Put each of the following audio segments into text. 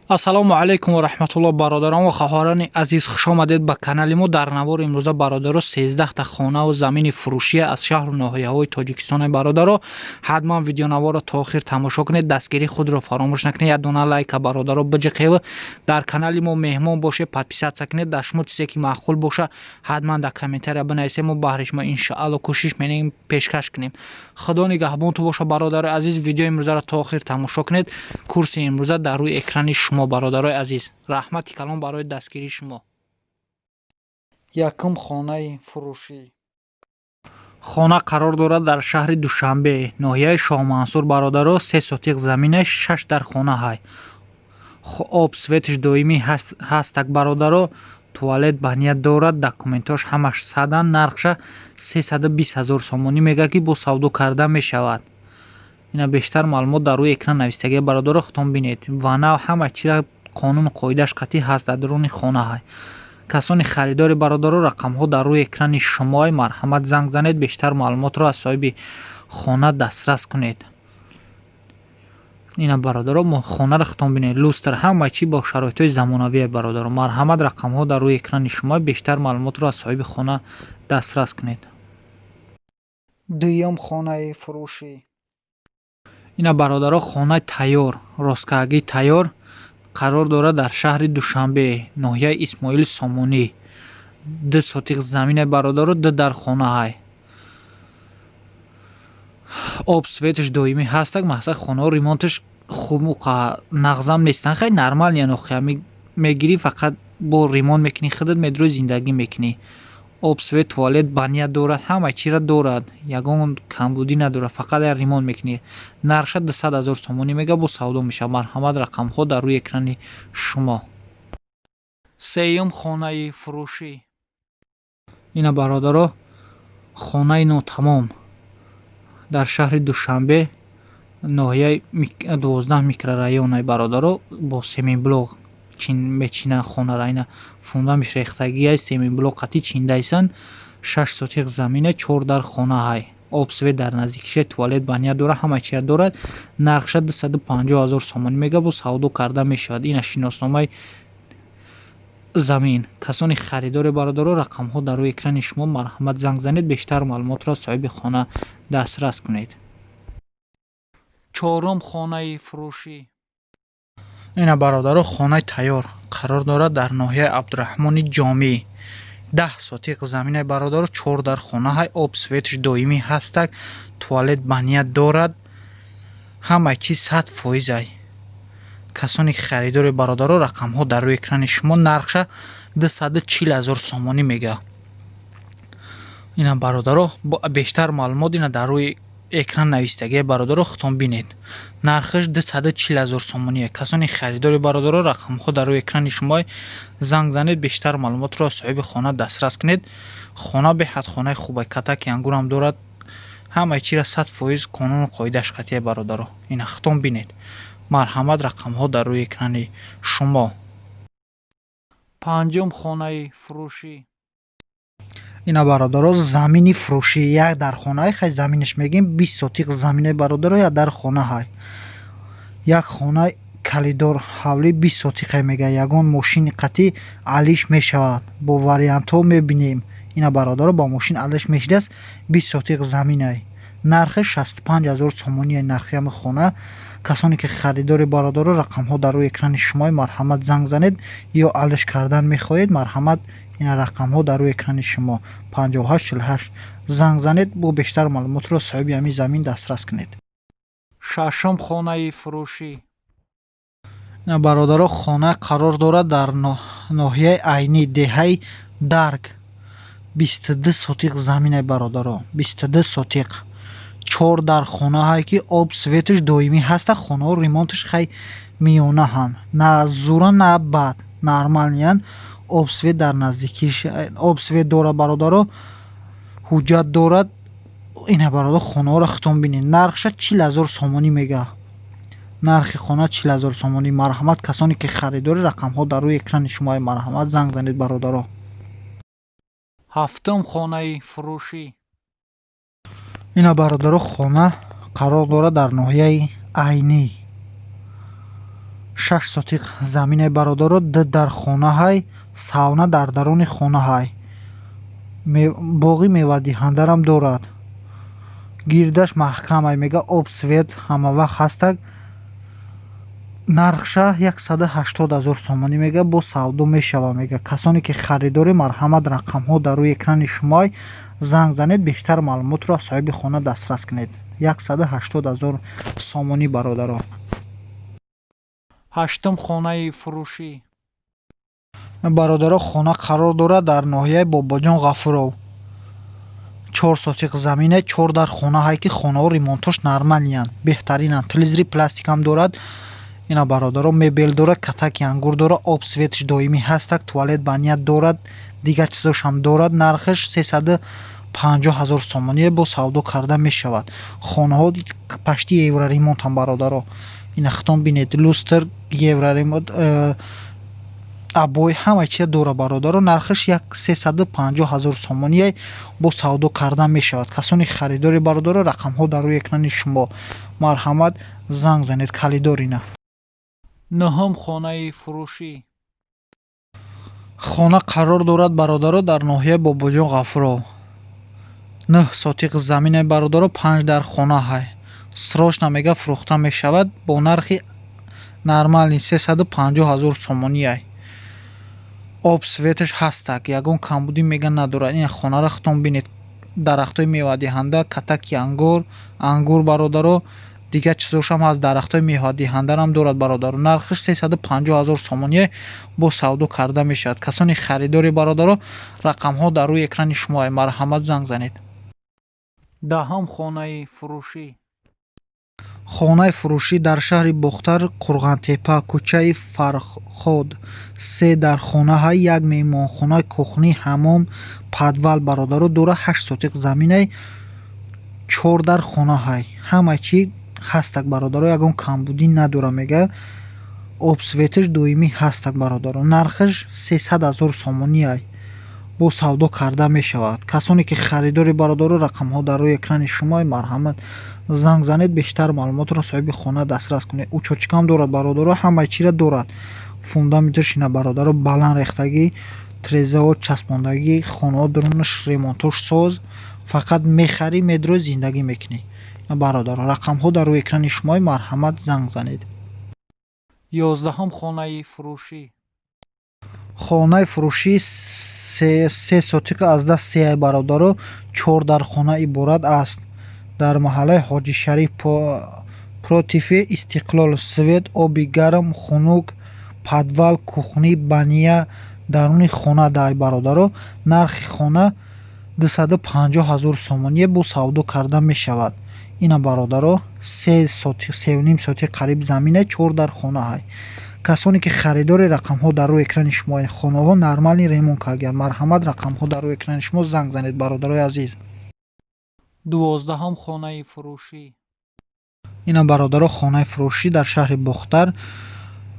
ассалому алайкум ва раҳматуллоҳ. бародарон ва хоҳарони азиз, хуш омадед ба канали мо. дар навори имрӯза бародаро 13 та хонаву замини фурӯшия аз шаҳру ноҳияҳои тоҷикистон. бародаро ҳатман видеонаворро то охир тамошо кунед, дастгирии худро фаромӯш накунед, як дона лайка бародаро биҷиқед, дар канали мо меҳмон бошед, подписатсия кунед, дар шумо чизе ки маъқул боша ҳатман дар комментария бинависед, мо баҳри шумо иншоалло кӯшиш менем пешкаш кунем. худо нигаҳбонтон боша бародарои азиз. видеои имрӯзаро то охир тамошо кунед. курси имрӯза дар рӯи экрани шумо бародарои азиз. раҳмати калон барои дастгирии шумо. якум хонаи фурӯшӣ. хона қарор дорад дар шаҳри Душанбе, ноҳияи Шоҳмансур. бародаро 3 сотиқ замина, 6 дар хона ҳай. об светиш доимӣ ҳастак бародаро. туалет баня дорад, документош ҳамаш садан. нархша 320 000 сомонӣ мега ки бо савдо карда мешавад. ина бештар маълумот дар рӯи экран навистагиа бародаро худтон бинед. вана ҳама чиро қонуну қоидааш қатъӣ ҳаст дар даруни хона ҳай. касони харидори бародаро рақамҳо дар рӯи экрани шумои марҳамат занг занед, бештар маълумотро аз соҳиби хона дастрас кунед. ина бародаро хонаро худтон бинед. люстр ҳама чӣ бо шароитҳои замонавие бародаро. марҳамат рақамҳо дар рӯи экрани шумо, бештар маълумотро аз соҳиби хона дастрас кунед. дуюм хонаи фурӯшӣ. ина бародаро хонаи тайёр, росткарагии тайёр қарор дорад дар шаҳри Душанбе, ноҳияи Исмоили Сомонӣ. 2 сотиқ замина бародаро, 2 дар хона ҳай. об светиш доимӣ ҳастак. мақсад хонаҳо ремонтиш хуб нағзам нестан, хай нормал янохия мегирӣ, фақат бо ремонт мекунӣ, худат медурӯи зиндагӣ мекунӣ. об свет, туалет, баня дорад, ҳама чиро дорад, ягон камбудӣ надорад, фақат як ремонт мекунӣ. нархша 200 000 сомонӣ мега, бо савдо мешавад. марҳамат рақамҳо дар рӯи экрани шумо. сеюм хонаи фурӯшӣ. ина бародаро хонаи нотамом дар шаҳри Душанбе, ноҳияи 12 микрорайон. бародаро бо семинблок мечина хонара, ина фундамиш рехтагиай семинблок қатъӣ чиндайсан. 6 сотиқ замина, 4 дар хона ҳай. об свет дар наздикиша, туалет баня дорад, ҳама чия дорад. нархша 250 000 сомонӣ мега, бо савдо карда мешавад. ина шиносномаи замин. касони харидори бародаро рақамҳо дар рӯи экрани шумо, марҳамат занг занед, бештар маълумотро аз соҳиби хона дастрас кунед. чорум хонаи фурӯшӣ. ина бародаро хонаи тайёр қарор дорад дар ноҳияи Абдураҳмони Ҷомӣ. 10 сотиқ замина бародаро, 4 дар хона ҳай. об светиш доимӣ ҳастак. туалет баня дорад, ҳама чӣ 100%. касони харидори бародаро рақамҳо дар рӯи экрани шумо, нархша 240 000 сомонӣ мега. ина бародаро бештар маълумот ина дар рӯи экран навистагиа бародаро худтон бинед. нархаш 240 000 сомонӣ. касони харидори бародаро рақамҳо дар рӯи экрани шумо, занг занед, бештар маълумотро аз соҳиби хона дастрас кунед. хона беҳад хонаи хубай, катаки ангурам дорад, ҳама чиро 100% қонуну қоидааш қатъия бародаро. ина худтон бинед. марҳамат рақамҳо дар рӯи экрани шумо. панҷум хонаи фурӯшӣ. ина бародаро замини фурӯшӣ, як дар хонаи хай заминиш мегим 20 сотиқ замина бародаро, як дар хона ҳай. як хонаи калидор ҳавли 20 сотиқа мега, ягон мошини қатъӣ алиш мешавад, бо вариантҳо мебинем. ина бародаро ба мошин алиш мешидаст. 20 сотиқ заминай, нархи 65 000 сомонӣ. нархи ҳама хона. касоне ки харидори бародаро рақамҳо дар рӯи экрани шумо, марҳамат занг занед, ё алиш кардан мехоҳед, марҳамат ин рақамҳо дар рӯи экрани шумо 5848 занг занед, бо бештар маълумотро соҳиби ҳамин замин дастрас кунед. шашум хонаи фурӯшӣ. ина бародаро хона қарор дорад дар ноҳияи Айнӣ, деҳаи Дарг. 22 сотиқ замина бародаро, 22 сотиқ, 4 дар хона ҳай ки об светиш доимӣ ҳаста. хонаҳо ремонтиш хай миёнаҳан, на зура на бад, нормалиян. об свет дар наздикиш, об свет дорад бародаро, ҳуҷҷат дорад. ина бародаро хонаҳоро худтон бинед. нархша 40 000 сомонӣ мега. нархи хона 40 000 сомонӣ. марҳамат касоне ки харидори рақамҳо дар рӯи экрани шумо, марҳамат занг занед бародаро. ҳафтум хонаи фурӯшӣ. ина бародаро хона қарор дорад дар ноҳияи Айнӣ. 6 сотиқ заминаи бародаро дар хона ҳай, савна дар даруни хона ҳай. боғи мевадиҳандарам дорад. гирдаш маҳкамай мега об свет ҳамавақт ҳастак. нархша 180 000 сомонӣ мега бо савдо мешава мега. касоне ки харидори марҳамат рақамҳо дар рӯи экрани шумои занг занед, бештар маълумотро аз соҳиби хона дастрас кунед. 180 000 сомонӣ бародаро. ҳаштум хонаи фурӯшӣ. бародаро хона қарор дорад дар ноҳияи Бобоҷон Ғафуров. 4 сотиқ замине, 4 дар хона ҳай ки хонаҳо ремонтош нормалиянд, беҳтаринанд. телевизори пластикам дорад. ина бародаро мебел дорад, катаки ангур дорад, об светш доимӣ ҳастак, туалет баня дорад, дигар чизошам дорад. нархаш 350 000 сомоние бо савдо карда мешавад. хонаҳо пашти евро ремонтам бародаро. ина хитон бинед, люстр евро ремонт, абой ҳама чиз дора бародаро. нархаш 350 000 сомоние бо савдо карда мешавад. касони харидори бародаро рақамҳо дар рӯи экрани шумо. марҳамат занг занед, калидорина. нуҳум хонаи фурӯшӣ. хона қарор дорад бародаро дар ноҳияи Бобоҷон Ғафуров. 9 сотиқ заминаи бародаро, 5 дар хона ҳай. срочна мега фурӯхта мешавад бо нархи нормали 350 000 сомоние. об светаш ҳастак, ягон камбудӣ мега надорад. ин хонаро хитон бинед, дарахтои мевадиҳанда, катаки ангур бародаро, дигар чизошам ҳаст, дарахтои мевадиҳандарам дорад бародаро. нархаш 350 000 сомоние бо савдо карда мешавад. касони харидори бародаро рақамҳо дар рӯи экрани шумои. марҳамат занг занед. даҳум хонаи фурӯшӣ. хонаи фурӯшӣ дар шаҳри Бухтар, Қурғантепа, кӯчаи Фарход. 3 дар хона ҳай, 1 меҳмонхона, кухни, ҳаммом, подвал бародаро дора. 8 сотиқ заминаи, 4 дар хона ҳай. ҳама чӣ ҳастак бародаро, ягон камбудӣ надора мега. об светаш доимӣ ҳастак бародаро. нархаш 300 000 сомоние бо савдо карда мешавад. касоне ки харидори бародаро рақамҳо дар рӯи экрани шумои. марҳамат занг занед, бештар маълумотро соҳиби хона дастрас кунед. учочкам дорад бародаро, ҳамаи чиро дорад. фундаменtoш ина бародаро баланд рехтагӣ, трезаҳо часпондагӣ, хонаҳо дарунаш ремонтош соз. фақат мехарӣ, медурӯи зиндагӣ мекунӣ. бародаро рақамҳо дар рӯи экрани шумои. марҳамат занг занед. 11 хонаи фурӯшӣ. хонаи фурӯшӣ 3 сотиқ аз даст 3 бародаро, 4 дар хона иборат аст. дар маҳаллаи ҳоҷи шариф, протифи Истиқлол. свет, оби гарм, хунук, подвал, кухни, баня даруни хона дай бародаро. нархи хона 250 000 сомоние бо савдо карда мешавад. ина бародаро 3.5 сотиқ қариб замина, 4 дар хона ҳай. касоне ки харидори рақамҳо дар рӯи экрани шумо. хонаҳо нормали ремонт кардан. марҳамат рақамҳо дар рӯи экрани шумо занг занед бародарои азиз. 12 хонаи фурӯшӣ. ина бародаро хонаи фурӯшӣ дар шаҳри Бухтар,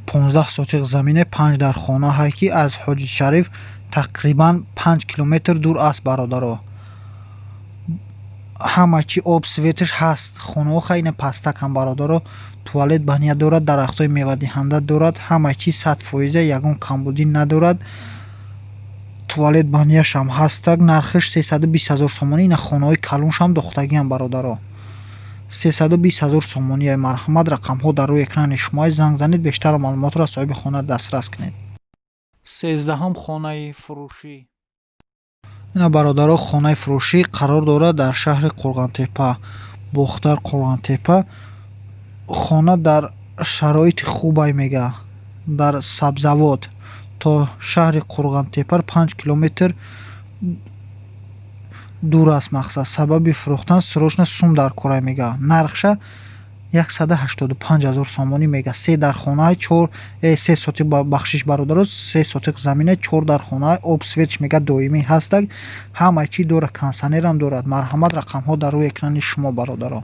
15 сотиқ замина, 5 дар хона ҳай ки аз ҳоҷи шариф тақрибан 5 километр дур аст бародаро. ҳама чӣ об светаш ҳаст. хонаҳо хайне пастакам бародаро. туалет баня дорад, дарахтои мевадиҳанда дорад. ҳама чӣ 100%, ягон камбудӣ надорад. туалет баняшам ҳастак. нархаш 320 000 сомонӣ. ина хонаҳои калоншам дохтагиам бародаро. 320 000 сомоние. марҳамат рақамҳо дар рӯи экрани шумои. занг занед, бештар маълумотро аз соҳиби хона дастрас кунед. 13 хонаи фурӯшӣ. ина бародаро хонаи фурӯшӣ қарор дорад дар шаҳри Қурғантепа, Бухтар, Қурғантепа. хона дар шароити хубай мега, дар сабзавот. то шаҳри Қурғантепа 5 километр дур аст мақсад. сабаби фурӯхтан срочна сум дар кора мега. нархша 185 000 сомонӣ мега. 3 дар хонаи 3 сотиқ бахшиш бародаро, 3 сотиқ замина, 4 дар хонаи об светш мега доимӣ ҳастак. ҳама чӣ дора, консонерам дорад. марҳамат рақамҳо дар рӯи экрани шумо бародаро.